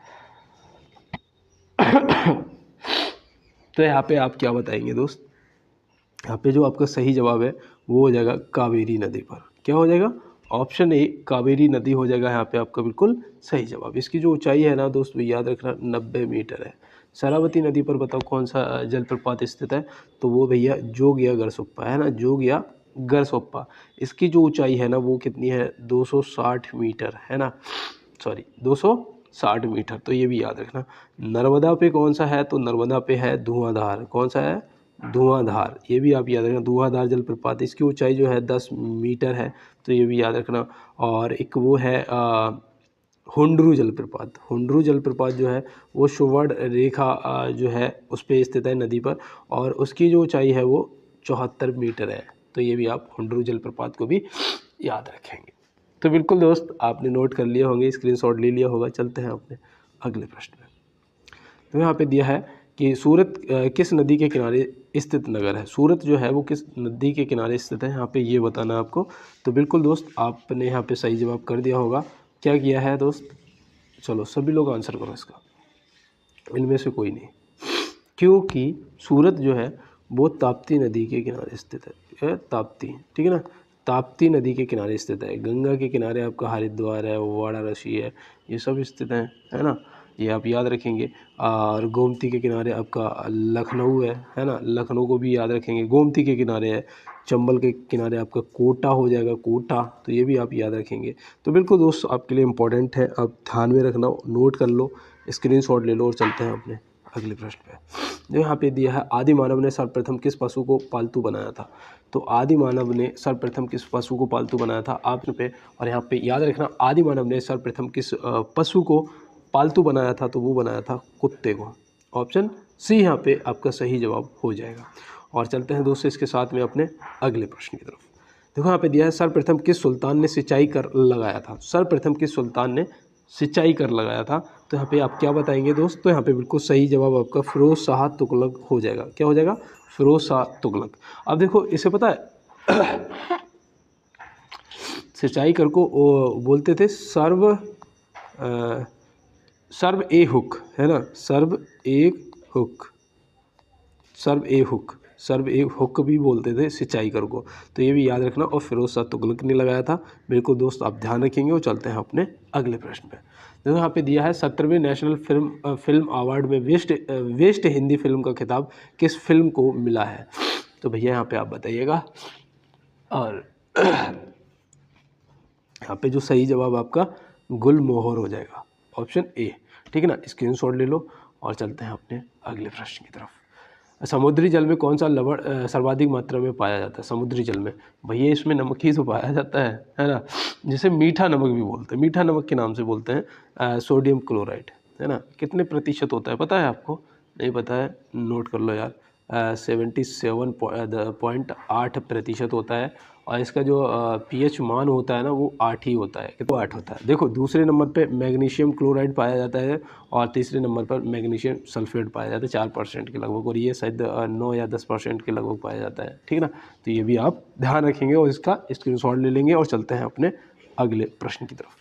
[SPEAKER 1] तो यहाँ पे आप क्या बताएंगे दोस्त? यहाँ पे जो आपका सही जवाब है वो हो जाएगा कावेरी नदी पर। क्या हो जाएगा? ऑप्शन ए कावेरी नदी हो जाएगा यहाँ पे आपका बिल्कुल सही जवाब। इसकी जो ऊंचाई है ना दोस्त, याद रखना 90 मीटर है। शरावती नदी पर बताओ कौन सा जलप्रपात स्थित है? तो वो भैया जोगिया गरसोप्पा है ना, जोगिया गरसोप्पा। इसकी जो ऊंचाई है ना वो कितनी है? 260 मीटर है ना, सॉरी 260 मीटर। तो ये भी याद रखना। नर्मदा पे कौन सा है? तो नर्मदा पे है धुआंधार। कौन सा है? धुआंधार। ये भी आप याद रखना, धुआंधार जलप्रपात। इसकी ऊंचाई जो है 10 मीटर है। तो ये भी याद रखना। और एक वो है हुंडरू जलप्रपात। हुंडरू जलप्रपात जो है वो सुवर्ण रेखा जो है उस पर स्थित है नदी पर, और उसकी जो ऊंचाई है वो 74 मीटर है। तो ये भी आप हुंडरू जलप्रपात को भी याद रखेंगे। तो बिल्कुल दोस्त आपने नोट कर लिए होंगे, स्क्रीनशॉट ले लिया होगा। चलते हैं अपने अगले प्रश्न में। तो यहाँ पे दिया है कि सूरत किस नदी के किनारे स्थित नगर है? सूरत जो है वो किस नदी के किनारे स्थित है? यहाँ पे ये बताना है आपको। तो बिल्कुल दोस्त आपने यहाँ पे सही जवाब कर दिया होगा। क्या किया है दोस्त? चलो सभी लोग आंसर करो इसका, इनमें से कोई नहीं, क्योंकि सूरत जो है वो ताप्ती नदी के किनारे स्थित है। ताप्ती, ठीक है ना, ताप्ती नदी के किनारे स्थित है। गंगा के किनारे आपका हरिद्वार है, वाराणसी है, ये सब स्थित है ना, ये आप याद रखेंगे। और गोमती के किनारे आपका लखनऊ है ना, लखनऊ को भी याद रखेंगे। गोमती के किनारे है, चंबल के किनारे आपका कोटा हो जाएगा, कोटा, तो ये भी आप याद रखेंगे। तो बिल्कुल दोस्त आपके लिए इम्पोर्टेंट है, आप ध्यान में रखना, नोट कर लो, स्क्रीनशॉट ले लो और चलते हैं अपने अगले प्रश्न पे। जो यहाँ पे दिया है, आदि मानव ने सर्वप्रथम किस पशु को पालतू बनाया था। तो आदि मानव ने सर्वप्रथम किस पशु को पालतू बनाया था आप पे, और यहाँ पे याद रखना आदि मानव ने सर्वप्रथम किस पशु को पालतू बनाया था, तो वो बनाया था कुत्ते को। ऑप्शन सी यहाँ पे आपका सही जवाब हो जाएगा। और चलते हैं दोस्तों इसके साथ में अपने अगले प्रश्न की तरफ। देखो यहाँ पे दिया है, सर्वप्रथम किस सुल्तान ने सिंचाई कर लगाया था। सर्वप्रथम किस सुल्तान ने सिंचाई कर लगाया था, तो यहाँ पे आप क्या बताएंगे दोस्त। तो यहाँ पे बिल्कुल सही जवाब आपका फिरोज शाह तुगलक हो जाएगा। क्या हो जाएगा, फिरोज शाह तुगलक। अब देखो इसे पता है सिंचाई कर को बोलते थे सर्व ए हुक, है ना, सर्व ए हुक भी बोलते थे सिंचाई कर को, तो ये भी याद रखना। और फिरोज शाह तुगलक ने लगाया था। बिल्कुल दोस्त आप ध्यान रखेंगे। और चलते हैं अपने अगले प्रश्न पे। देखो यहाँ पे दिया है, 17वें नेशनल फिल्म अवार्ड में बेस्ट हिंदी फिल्म का खिताब किस फिल्म को मिला है। तो भैया यहाँ पे आप बताइएगा। और यहाँ पे जो सही जवाब आपका गुलमोहर हो जाएगा, ऑप्शन ए, ठीक है ना, स्क्रीनशॉट ले लो। और चलते हैं अपने अगले प्रश्न की तरफ। समुद्री जल में कौन सा लवण सर्वाधिक मात्रा में पाया जाता है। समुद्री जल में भैया इसमें नमक ही तो पाया जाता है ना, जिसे मीठा नमक भी बोलते हैं, मीठा नमक के नाम से बोलते हैं, सोडियम क्लोराइड, है ना। कितने प्रतिशत होता है पता है आपको, नहीं पता है, नोट कर लो यार, 77.8% होता है। और इसका जो pH मान होता है ना, वो 8 ही होता है, तो 8 होता है। देखो दूसरे नंबर पे मैग्नीशियम क्लोराइड पाया जाता है, और तीसरे नंबर पर मैग्नीशियम सल्फेट पाया जाता है 4% के लगभग, और ये शायद 9 या 10% के लगभग पाया जाता है, ठीक है ना। तो ये भी आप ध्यान रखेंगे और इसका स्क्रीनशॉट ले लेंगे। और चलते हैं अपने अगले प्रश्न की तरफ।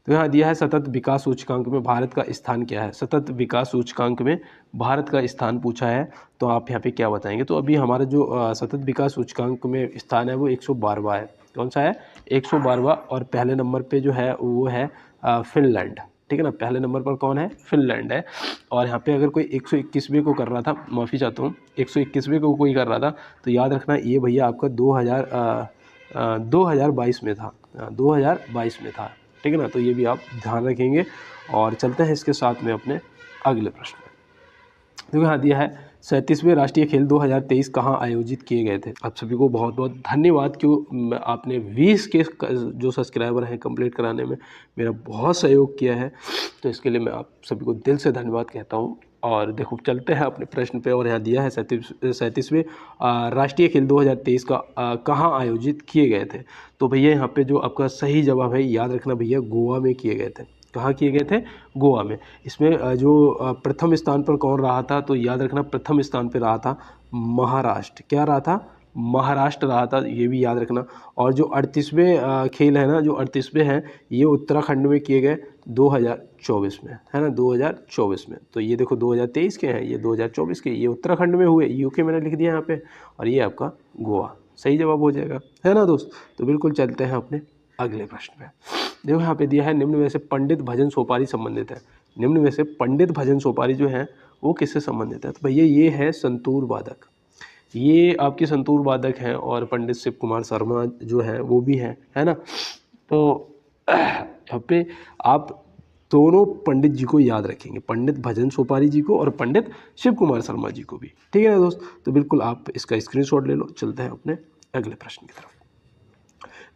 [SPEAKER 1] तो यहाँ दिया है, सतत विकास सूचकांक में भारत का स्थान क्या है। सतत विकास सूचकांक में भारत का स्थान पूछा है, तो आप यहाँ पे क्या बताएंगे। तो अभी हमारा जो सतत विकास सूचकांक में स्थान है वो 112वां है। कौन सा है, 112वां। और पहले नंबर पे जो है वो है फिनलैंड, ठीक है ना, पहले नंबर पर कौन है, फिनलैंड है। और यहाँ पे अगर कोई 121वें को कर रहा था, माफ़ी चाहता हूँ, 121वें को कोई कर रहा था, तो याद रखना ये भैया आपका 2022 में था, 2022 में था, ठीक है ना। तो ये भी आप ध्यान रखेंगे। और चलते हैं इसके साथ में अपने अगले प्रश्न में। देखो यहाँ दिया है, 37वें राष्ट्रीय खेल 2023 कहाँ आयोजित किए गए थे। आप सभी को बहुत बहुत धन्यवाद, क्यों आपने 20 के जो सब्सक्राइबर हैं कंप्लीट कराने में मेरा बहुत सहयोग किया है, तो इसके लिए मैं आप सभी को दिल से धन्यवाद कहता हूँ। और देखो चलते हैं अपने प्रश्न पे। और यहाँ दिया है 37वें राष्ट्रीय खेल 2023 का कहाँ आयोजित किए गए थे। तो भैया यहाँ पे जो आपका सही जवाब है, याद रखना भैया, गोवा में किए गए थे। कहाँ किए गए थे, गोवा में। इसमें जो प्रथम स्थान पर कौन रहा था, तो याद रखना प्रथम स्थान पर रहा था महाराष्ट्र। क्या रहा था, महाराष्ट्र रहा था, ये भी याद रखना। और जो 38वें खेल है ना, जो 38वें हैं, ये उत्तराखंड में किए गए 2024 में, है ना, 2024 में। तो ये देखो 2023 के हैं, ये 2024 के, ये उत्तराखंड में हुए, यूके मैंने लिख दिया यहाँ पे, और ये आपका गोवा सही जवाब हो जाएगा, है ना दोस्त। तो बिल्कुल चलते हैं अपने अगले प्रश्न पे। देखो यहाँ पे दिया है, निम्न में से पंडित भजन सोपारी संबंधित है। निम्न में से पंडित भजन सोपारी जो है वो किससे संबंधित है। तो भैया ये है संतूर वादक, ये आपके संतूर वादक हैं। और पंडित शिव कुमार शर्मा जो है वो भी है ना। तो यहाँ पे आप दोनों पंडित जी को याद रखेंगे, पंडित भजन सोपारी जी को और पंडित शिव कुमार शर्मा जी को भी, ठीक है ना दोस्त। तो बिल्कुल आप इसका स्क्रीनशॉट ले लो। चलते हैं अपने अगले प्रश्न की तरफ।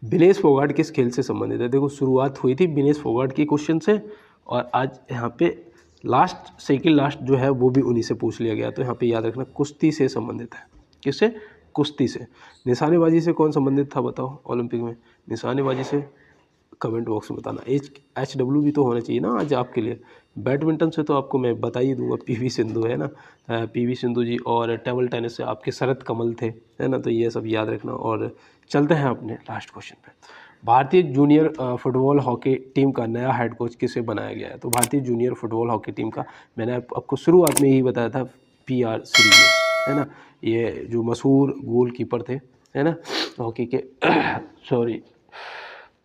[SPEAKER 1] विनेश फोगाट किस खेल से संबंधित है। देखो शुरुआत हुई थी विनेश फोगाट की क्वेश्चन से, और आज यहाँ पे लास्ट सेकंड लास्ट जो है वो भी उन्हीं से पूछ लिया गया। तो यहाँ पे याद रखना कुश्ती से संबंधित है। किससे, कुश्ती से। निशानेबाजी से कौन संबंधित था बताओ ओलंपिक में, निशानेबाजी से कमेंट बॉक्स में बताना। HW भी तो होना चाहिए ना आज आपके लिए। बैडमिंटन से तो आपको मैं बता ही दूंगा, PV सिंधु है ना, PV सिंधु जी। और टेबल टेनिस से आपके शरत कमल थे, है ना। तो ये सब याद रखना। और चलते हैं अपने लास्ट क्वेश्चन पे। भारतीय जूनियर फुटबॉल हॉकी टीम का नया हेड कोच किसे बनाया गया है। तो भारतीय जूनियर फुटबॉल हॉकी टीम का मैंने आपको शुरुआत में ही बताया था, PR श्रीजेश, है ना। ये जो मशहूर गोलकीपर थे, है ना, हॉकी के सॉरी,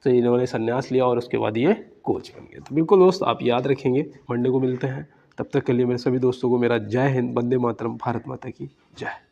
[SPEAKER 1] तो इन्होंने संन्यास लिया और उसके बाद ये कोच बन गए। तो बिल्कुल दोस्त आप याद रखेंगे, मंडे को मिलते हैं, तब तक के लिए मेरे सभी दोस्तों को मेरा जय हिंद, वंदे मातरम, भारत माता की जय।